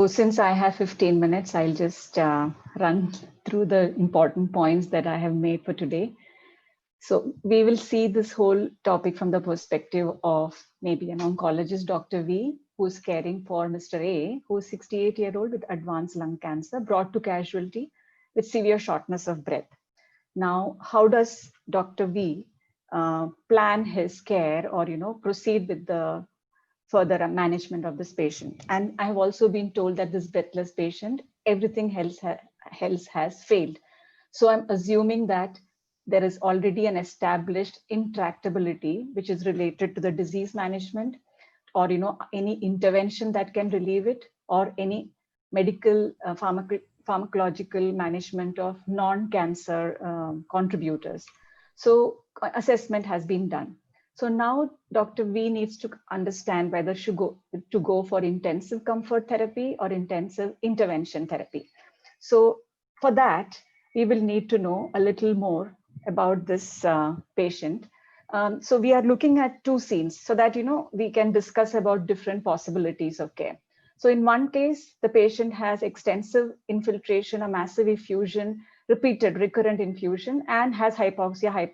So since I have 15 minutes, I'll just run through the important points that I have made for today. So we will see this whole topic from the perspective of maybe an oncologist, Dr. V, who's caring for Mr. A, who's 68-year-old with advanced lung cancer, brought to casualty with severe shortness of breath. Now, how does Dr. V plan his care or proceed with the further management of this patient? And I have also been told that this breathless patient, everything else has failed. So I'm assuming that there is already an established intractability, which is related to the disease management, or any intervention that can relieve it, or any medical pharmacological management of non-cancer contributors. So assessment has been done. So now Dr. V needs to understand whether to go for intensive comfort therapy or intensive intervention therapy. So for that, we will need to know a little more about this patient. So we are looking at two scenes so that we can discuss about different possibilities of care. So in one case, the patient has extensive infiltration, a massive effusion, repeated recurrent infusion, and has hypoxia,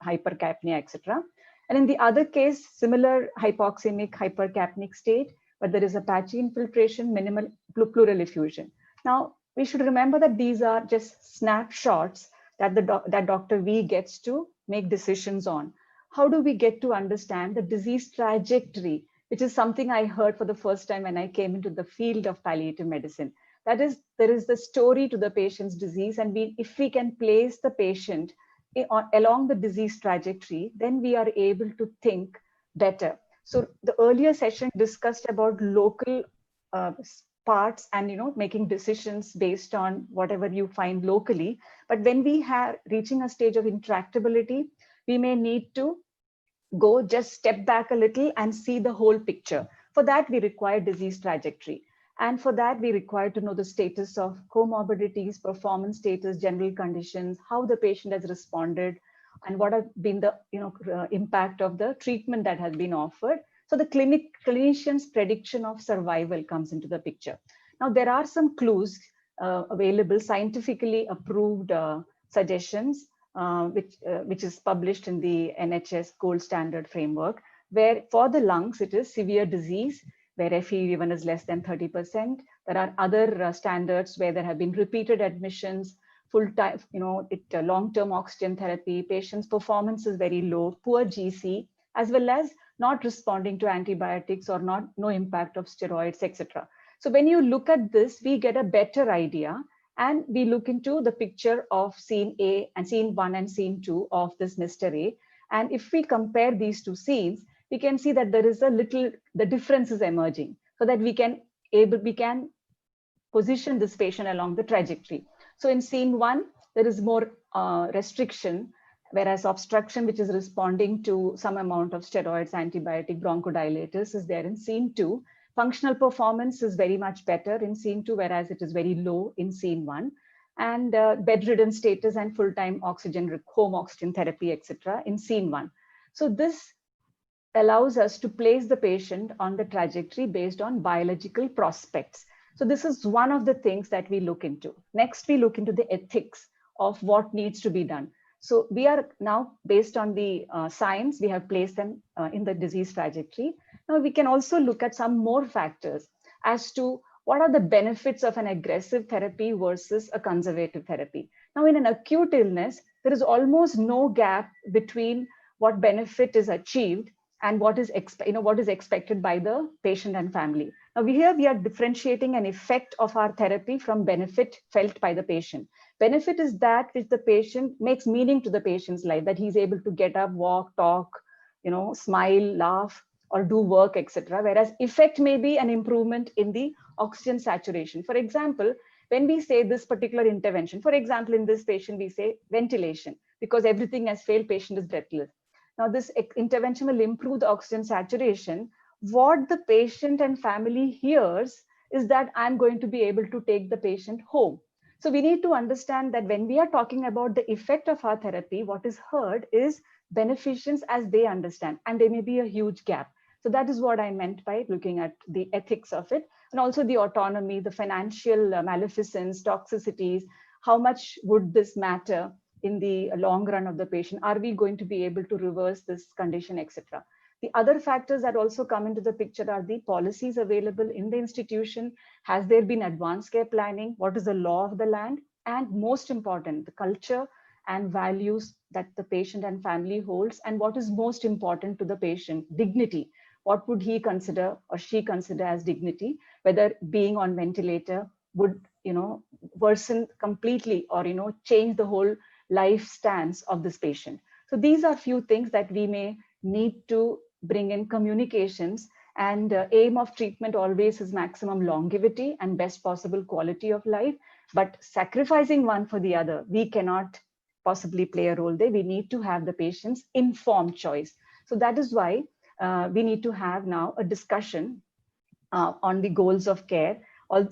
hypercapnia, etc. And in the other case, similar hypoxemic, hypercapnic state, but there is a patchy infiltration, minimal pleural effusion. Now, we should remember that these are just snapshots that that Dr. V gets to make decisions on. How do we get to understand the disease trajectory, which is something I heard for the first time when I came into the field of palliative medicine? That is, there is the story to the patient's disease, and if we can place the patient along the disease trajectory, then we are able to think better. So the earlier session discussed about local parts and making decisions based on whatever you find locally. But when we have reaching a stage of intractability, we may need to go just step back a little and see the whole picture. For that, we require disease trajectory. And for that, we require to know the status of comorbidities, performance status, general conditions, how the patient has responded, and what have been the impact of the treatment that has been offered. So the clinician's prediction of survival comes into the picture. Now, there are some clues available, scientifically approved suggestions, which is published in the NHS gold standard framework, where for the lungs, it is severe disease, where FEV1 is less than 30%. There are other standards where there have been repeated admissions, full-time, long-term oxygen therapy, patient's performance is very low, poor GC, as well as not responding to antibiotics or no impact of steroids, etc. So when you look at this, we get a better idea, and we look into the picture of scene A and scene 1 and scene 2 of this Mr. A. And if we compare these two scenes, we can see that there is the difference is emerging, so that we can position this patient along the trajectory. So in scene 1, there is more restriction, whereas obstruction, which is responding to some amount of steroids, antibiotic, bronchodilators, is there in scene 2. Functional performance is very much better in scene 2, whereas it is very low in scene 1. And bedridden status and full-time home oxygen therapy, etc. in scene 1. So this allows us to place the patient on the trajectory based on biological prospects. So this is one of the things that we look into. Next, we look into the ethics of what needs to be done. So we are now, based on the science, we have placed them in the disease trajectory. Now we can also look at some more factors as to what are the benefits of an aggressive therapy versus a conservative therapy. Now in an acute illness, there is almost no gap between what benefit is achieved and what is expected by the patient and family. Now we are differentiating an effect of our therapy from benefit felt by the patient. Benefit is that which the patient makes meaning to the patient's life, that he's able to get up, walk, talk, smile, laugh, or do work, etc. Whereas effect may be an improvement in the oxygen saturation. For example, when we say this particular intervention, for example, in this patient, we say ventilation, because everything has failed, patient is breathless. Now, this intervention will improve the oxygen saturation. What the patient and family hears is that I'm going to be able to take the patient home. So we need to understand that when we are talking about the effect of our therapy, what is heard is beneficence as they understand, and there may be a huge gap. So that is what I meant by looking at the ethics of it, and also the autonomy, the financial maleficence, toxicities. How much would this matter in the long run of the patient? Are we going to be able to reverse this condition, etc.? The other factors that also come into the picture are the policies available in the institution. Has there been advanced care planning? What is the law of the land? And most important, the culture and values that the patient and family holds, and what is most important to the patient, dignity. What would he consider or she consider as dignity, whether being on ventilator would, worsen completely or, change the whole life stance of this patient. So these are few things that we may need to bring in communications, and aim of treatment always is maximum longevity and best possible quality of life, but sacrificing one for the other, we cannot possibly play a role there. We need to have the patient's informed choice. So that is why we need to have now a discussion on the goals of care.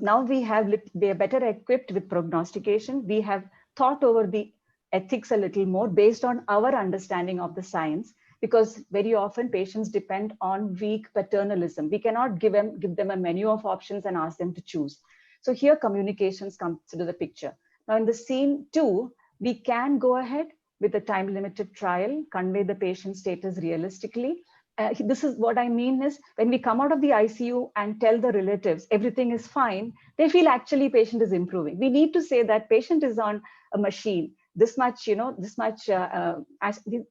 Now we are better equipped with prognostication. We have thought over the ethics a little more based on our understanding of the science, because very often patients depend on weak paternalism. We cannot give them a menu of options and ask them to choose. So here communications comes into the picture. Now in the scene 2, we can go ahead with a time limited trial, convey the patient status realistically. This is what I mean is, when we come out of the ICU and tell the relatives everything is fine, they feel actually patient is improving. We need to say that patient is on a machine. This much,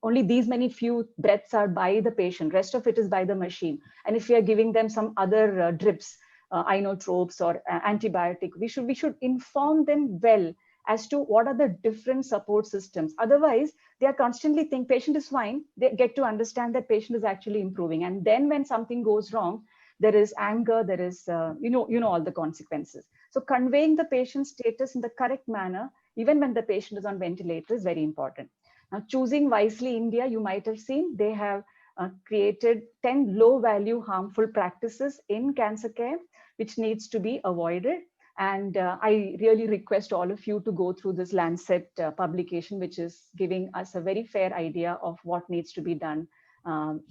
only these many few breaths are by the patient. Rest of it is by the machine. And if we are giving them some other drips, inotropes or antibiotic, we should inform them well as to what are the different support systems. Otherwise, they are constantly thinking patient is fine. They get to understand that patient is actually improving. And then when something goes wrong, there is anger, there is, all the consequences. So conveying the patient's status in the correct manner, even when the patient is on ventilator, is very important. Now, choosing wisely India, you might have seen, they have created 10 low value harmful practices in cancer care, which needs to be avoided. And I really request all of you to go through this Lancet publication, which is giving us a very fair idea of what needs to be done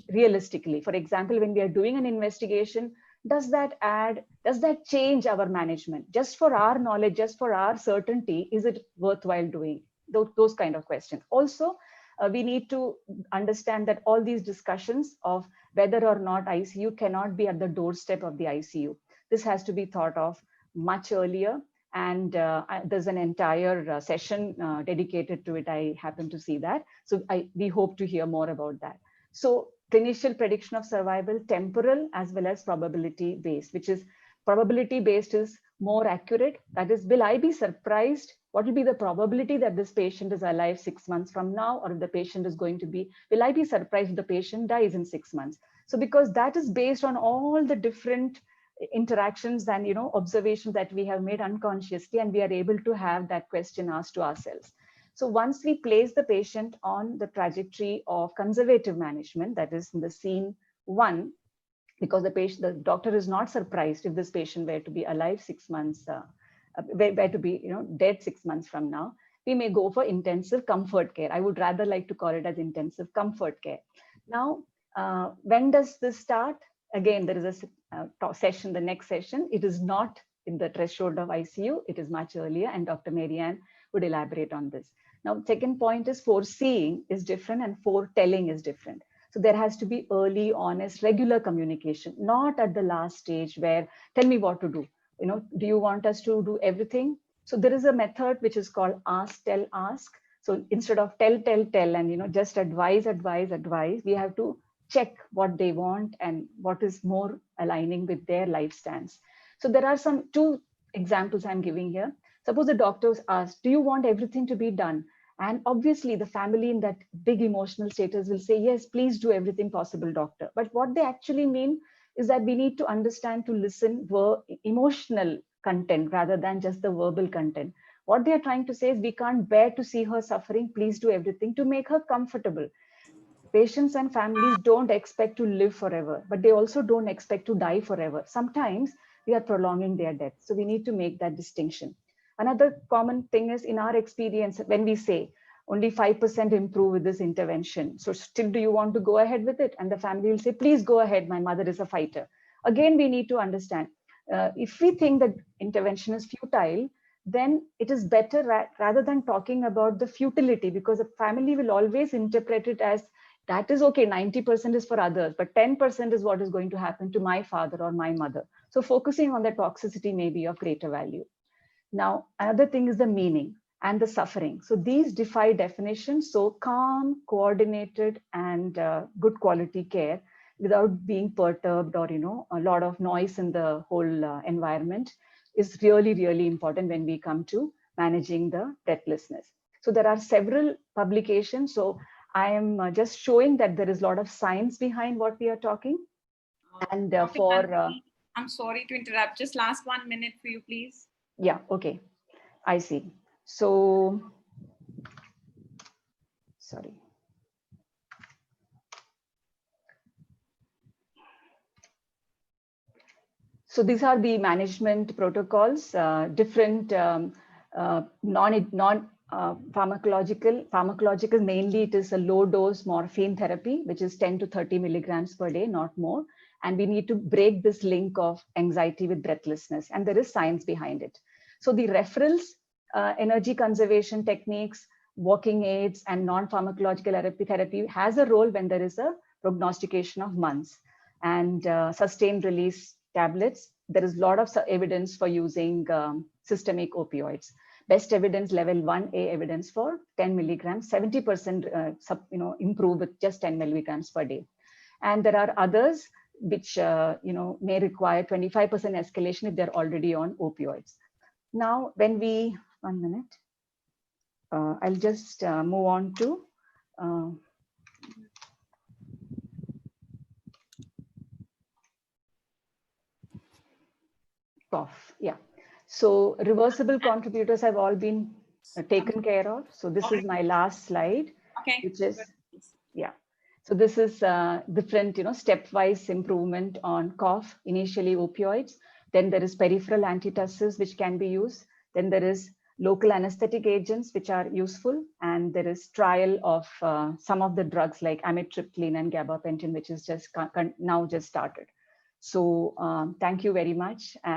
realistically. For example, when we are doing an investigation, does that change our management? Just for our knowledge, just for our certainty, is it worthwhile doing? Those kind of questions. Also, we need to understand that all these discussions of whether or not ICU cannot be at the doorstep of the ICU. This has to be thought of much earlier, and there's an entire session dedicated to it. I happen to see that. So we hope to hear more about that. So the initial prediction of survival, temporal as well as probability based, which is probability based is more accurate. That is, will I be surprised? What will be the probability that this patient is alive 6 months from now, or if the patient is going to be, will I be surprised if the patient dies in 6 months? So because that is based on all the different interactions and observations that we have made unconsciously, and we are able to have that question asked to ourselves. So once we place the patient on the trajectory of conservative management, that is in the scene 1, because the doctor is not surprised if this patient were to be alive 6 months, were to be dead 6 months from now, we may go for intensive comfort care. I would rather like to call it as intensive comfort care. Now, when does this start? Again, there is a session, the next session. It is not in the threshold of ICU. It is much earlier, and Dr. Marianne would elaborate on this. Now, second point is foreseeing is different and foretelling is different. So there has to be early, honest, regular communication, not at the last stage where tell me what to do. Do you want us to do everything? So there is a method which is called ask, tell, ask. So instead of tell, and just advise, we have to check what they want and what is more aligning with their life stance. So there are two examples I'm giving here. Suppose the doctors ask, do you want everything to be done? And obviously the family in that big emotional status will say, yes, please do everything possible, doctor. But what they actually mean is that we need to understand to listen emotional content rather than just the verbal content. What they are trying to say is, we can't bear to see her suffering. Please do everything to make her comfortable. Patients and families don't expect to live forever, but they also don't expect to die forever. Sometimes we are prolonging their death. So we need to make that distinction. Another common thing is, in our experience, when we say, only 5% improve with this intervention. So still, do you want to go ahead with it? And the family will say, please go ahead. My mother is a fighter. Again, we need to understand, if we think that intervention is futile, then it is better rather than talking about the futility, because the family will always interpret it as, that is okay, 90% is for others, but 10% is what is going to happen to my father or my mother. So focusing on the toxicity may be of greater value. Now, another thing is the meaning and the suffering. So these defy definition. So calm, coordinated, and good quality care without being perturbed or, a lot of noise in the whole environment is really, really important when we come to managing the breathlessness. So there are several publications. So I am just showing that there is a lot of science behind what we are talking. And I'm sorry to interrupt. Just last 1 minute for you, please. Yeah, okay. I see. So, sorry. So these are the management protocols, different pharmacological, mainly it is a low dose morphine therapy, which is 10 to 30 milligrams per day, not more. And we need to break this link of anxiety with breathlessness. And there is science behind it. So the referrals, energy conservation techniques, walking aids, and non-pharmacological therapy has a role when there is a prognostication of months. And sustained release tablets, there is a lot of evidence for using systemic opioids. Best evidence, level 1A evidence for 10 milligrams, 70% improve with just 10 milligrams per day. And there are others which may require 25% escalation if they're already on opioids. Now, when we, 1 minute, I'll just move on to cough. Yeah. So reversible contributors have all been taken care of. So this is my last slide, which is, yeah. So this is different, stepwise improvement on cough, initially opioids. Then there is peripheral antitussives, which can be used. Then there is local anesthetic agents, which are useful. And there is trial of some of the drugs like amitriptyline and gabapentin, which is just now just started. So thank you very much. And